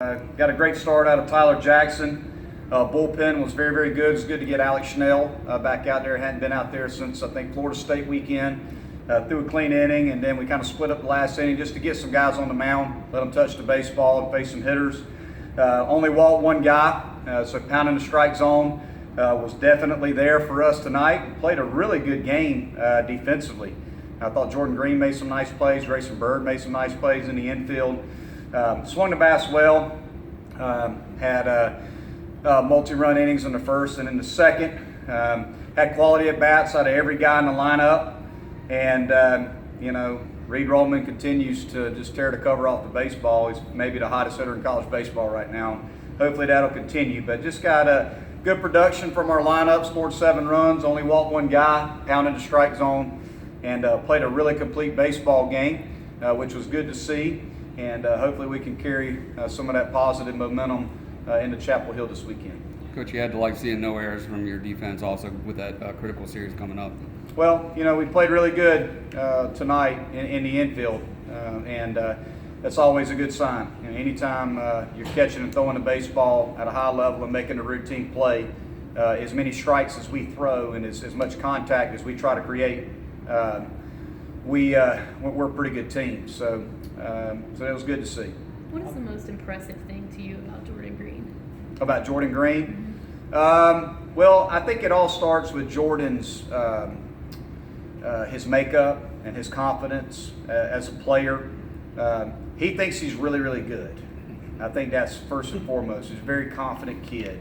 Got a great start out of Tyler Jackson. Bullpen was very, very good. It's good to get Alex Schnell back out there. Hadn't been out there since, I think, Florida State weekend. Threw a clean inning, and then we kind of split up the last inning just to get some guys on the mound, let them touch the baseball and face some hitters. Only walked one guy, so pounding the strike zone was definitely there for us tonight. Played a really good game defensively. I thought Jordan Green made some nice plays. Grayson Bird made some nice plays in the infield. Swung the bats well. Had multi-run innings in the first and in the second. Had quality at bats out of every guy in the lineup. And, Reed Rollman continues to just tear the cover off the baseball. He's maybe the hottest hitter in college baseball right now. Hopefully that'll continue. But just got a good production from our lineup. Scored 7 runs, only walked one guy, pounded the strike zone, and played a really complete baseball game, which was good to see. And hopefully we can carry some of that positive momentum into Chapel Hill this weekend. Coach, you had to like seeing no errors from your defense also with that critical series coming up. Well, we played really good tonight in the infield, and that's always a good sign. Anytime you're catching and throwing the baseball at a high level and making a routine play, as many strikes as we throw and as much contact as we try to create, we're a pretty good team. So it was good to see. What is the most impressive thing to you about Jordan Green? About Jordan Green? Well, I think it all starts with Jordan's his makeup and his confidence as a player. He thinks he's really, really good. I think that's first and foremost. He's a very confident kid.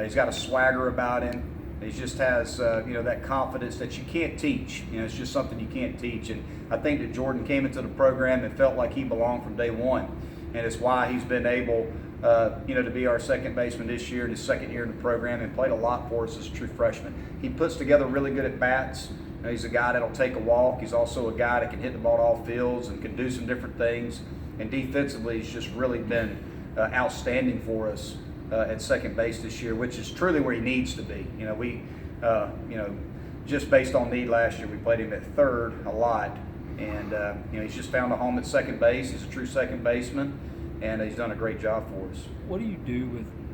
He's got a swagger about him. He just has that confidence that you can't teach. It's just something you can't teach. And I think that Jordan came into the program and felt like he belonged from day one. And it's why he's been able to be our second baseman this year in his second year in the program and played a lot for us as a true freshman. He puts together really good at bats. He's a guy that'll take a walk. He's also a guy that can hit the ball to all fields and can do some different things. And defensively, he's just really been outstanding for us at second base this year, which is truly where he needs to be. Just based on need last year, we played him at third a lot. And he's just found a home at second base. He's a true second baseman, and he's done a great job for us. What do you do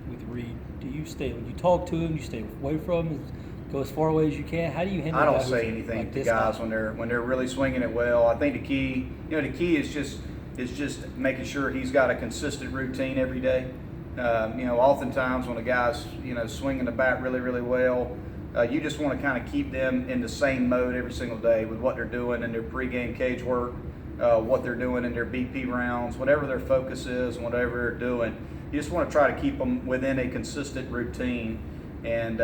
with Reed? Do you stay when you talk to him? You stay away from him? Go as far away as you can. How do you handle? I don't say anything like to guys when they're really swinging it well. I think the key is just making sure he's got a consistent routine every day. Oftentimes when a guy's swinging the bat really, really well, you just want to kind of keep them in the same mode every single day with what they're doing in their pregame cage work, what they're doing in their BP rounds, whatever their focus is and whatever they're doing. You just want to try to keep them within a consistent routine. And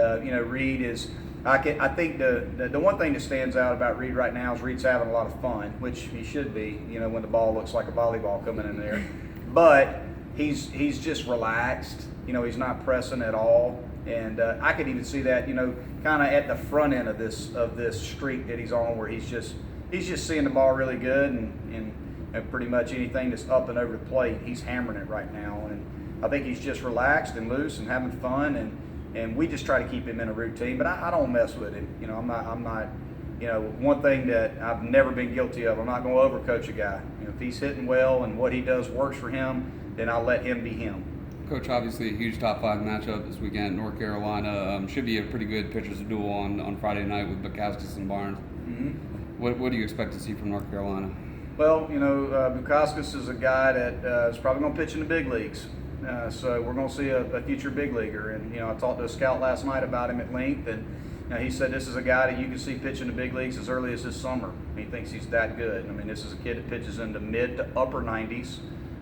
Reed is. I think the one thing that stands out about Reed right now is Reed's having a lot of fun, which he should be. When the ball looks like a volleyball coming in there, but he's just relaxed. He's not pressing at all. And I could even see that, kind of at the front end of this streak that he's on, where he's just seeing the ball really good, and pretty much anything that's up and over the plate, he's hammering it right now. And I think he's just relaxed and loose and having fun, and we just try to keep him in a routine. But I don't mess with him. I'm not. One thing that I've never been guilty of, I'm not going to overcoach a guy. If he's hitting well and what he does works for him, then I'll let him be him. Coach, obviously a huge top 5 matchup this weekend. North Carolina should be a pretty good pitchers duel on Friday night with Bukowskis and Barnes. Mm-hmm. What do you expect to see from North Carolina? Well, Bukowskis is a guy that is probably going to pitch in the big leagues. So we're going to see a future big leaguer. And, I talked to a scout last night about him at length, and he said this is a guy that you can see pitch in the big leagues as early as this summer. He thinks he's that good. This is a kid that pitches in the mid to upper 90s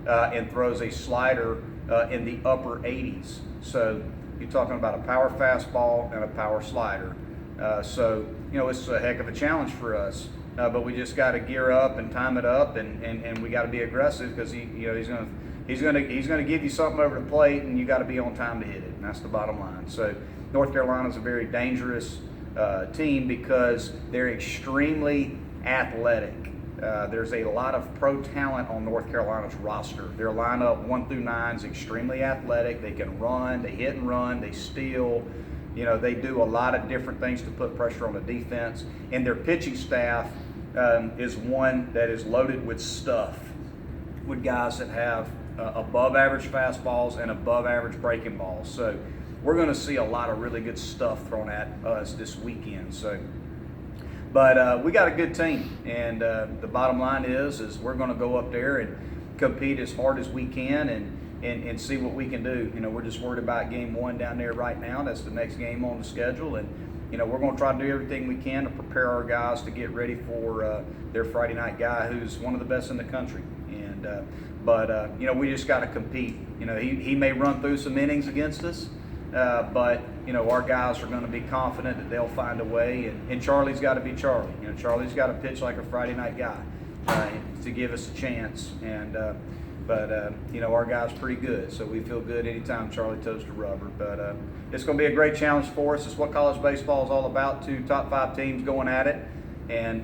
and throws a slider in the upper 80s. So you're talking about a power fastball and a power slider. So it's a heck of a challenge for us. But we just got to gear up and time it up, and we got to be aggressive, because he's going to give you something over the plate, and you got to be on time to hit it. And that's the bottom line. So North Carolina's a very dangerous team because they're extremely athletic. There's a lot of pro talent on North Carolina's roster. Their lineup 1 through 9 is extremely athletic. They can run, they hit and run, they steal. They do a lot of different things to put pressure on the defense. And their pitching staff is one that is loaded with stuff, with guys that have above average fastballs and above average breaking balls. So we're going to see a lot of really good stuff thrown at us this weekend. So, but we got a good team, and the bottom line is we're going to go up there and compete as hard as we can and see what we can do. You know, we're just worried about game 1 down there right now. That's the next game on the schedule, and you know, we're going to try to do everything we can to prepare our guys to get ready for their Friday night guy, who's one of the best in the country. And but you know, we just got to compete. You know, he may run through some innings against us, but you know, our guys are going to be confident that they'll find a way. And Charlie's got to be Charlie. You know, Charlie's got to pitch like a Friday night guy to give us a chance. And but you know, our guy's pretty good, so we feel good anytime Charlie toes the rubber. But it's going to be a great challenge for us. It's what college baseball is all about. 2 top 5 teams going at it, and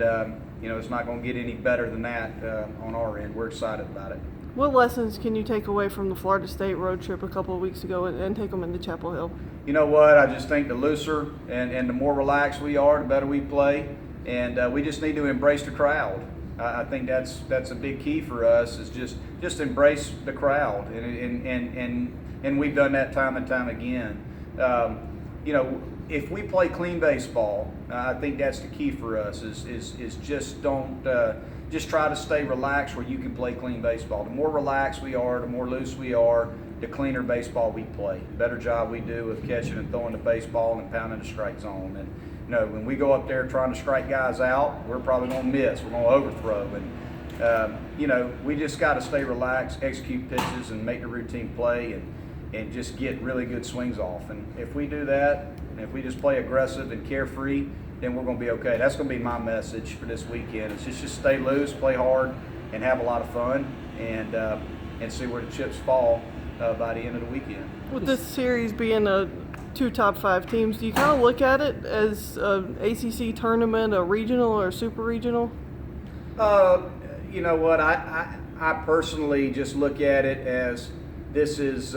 you know, it's not going to get any better than that on our end. We're excited about it. What lessons can you take away from the Florida State road trip a couple of weeks ago and take them into Chapel Hill? You know what? I just think the looser and the more relaxed we are, the better we play, and we just need to embrace the crowd. I think that's a big key for us, is just embrace the crowd, and we've done that time and time again. You know, if we play clean baseball, I think that's the key for us. Is just don't just try to stay relaxed where you can play clean baseball. The more relaxed we are, the more loose we are, the cleaner baseball we play. The better job we do of catching and throwing the baseball and pounding the strike zone. And you know, when we go up there trying to strike guys out, we're probably going to miss. We're going to overthrow. And, you know, we just got to stay relaxed, execute pitches, and make the routine play and just get really good swings off. And if we do that, and if we just play aggressive and carefree, then we're going to be okay. That's going to be my message for this weekend. It's just stay loose, play hard, and have a lot of fun, and see where the chips fall by the end of the weekend. With this series being 2 top 5 teams, do you kind of look at it as an ACC tournament, a regional or a super regional? You know what? I personally just look at it as this is,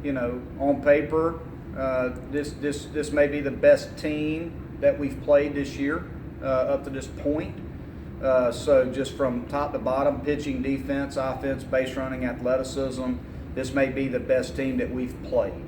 you know, on paper, this may be the best team that we've played this year up to this point. So just from top to bottom, pitching, defense, offense, base running, athleticism, this may be the best team that we've played.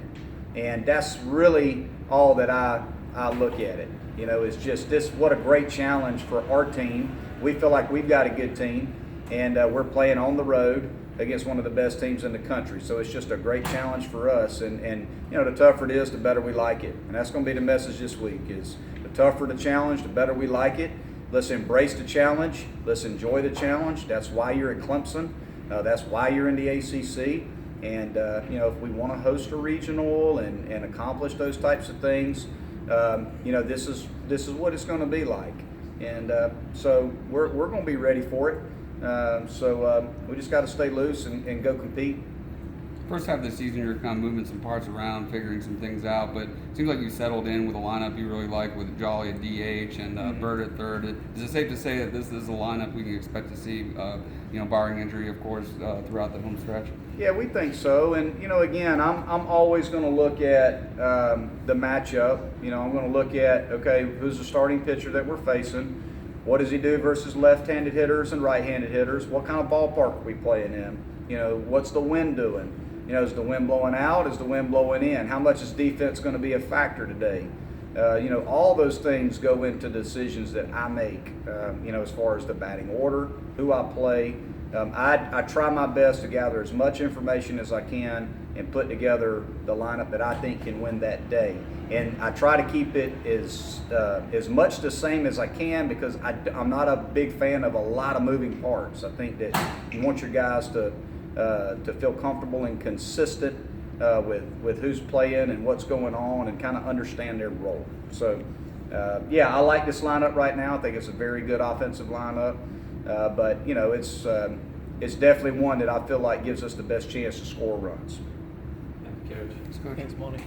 And that's really all that I look at it. You know, it's just this, what a great challenge for our team. We feel like we've got a good team, and we're playing on the road against one of the best teams in the country. So it's just a great challenge for us. And you know, the tougher it is, the better we like it. And that's going to be the message this week, is the tougher the challenge, the better we like it. Let's embrace the challenge. Let's enjoy the challenge. That's why you're at Clemson. That's why you're in the ACC. And you know, if we want to host a regional and accomplish those types of things, you know, this is what it's going to be like. And so we're going to be ready for it. So we just got to stay loose and go compete. First half of the season, you're kind of moving some parts around, figuring some things out, but it seems like you settled in with a lineup you really like, with Jolly at DH and Bird at third. Is it safe to say that this is a lineup we can expect to see, you know, barring injury, of course, throughout the home stretch? Yeah, we think so. And, you know, again, I'm always going to look at the matchup. You know, I'm going to look at, okay, who's the starting pitcher that we're facing? What does he do versus left-handed hitters and right-handed hitters? What kind of ballpark are we playing in? You know, what's the wind doing? You know, is the wind blowing out? Is the wind blowing in? How much is defense going to be a factor today? You know, all those things go into decisions that I make, you know, as far as the batting order, who I play. I try my best to gather as much information as I can and put together the lineup that I think can win that day. And I try to keep it as much the same as I can, because I'm not a big fan of a lot of moving parts. I think that you want your guys to feel comfortable and consistent with who's playing and what's going on, and kind of understand their role. So, yeah, I like this lineup right now. I think it's a very good offensive lineup. But, you know, it's definitely one that I feel like gives us the best chance to score runs. Thank you, Coach. Let's go. Thanks, Monte.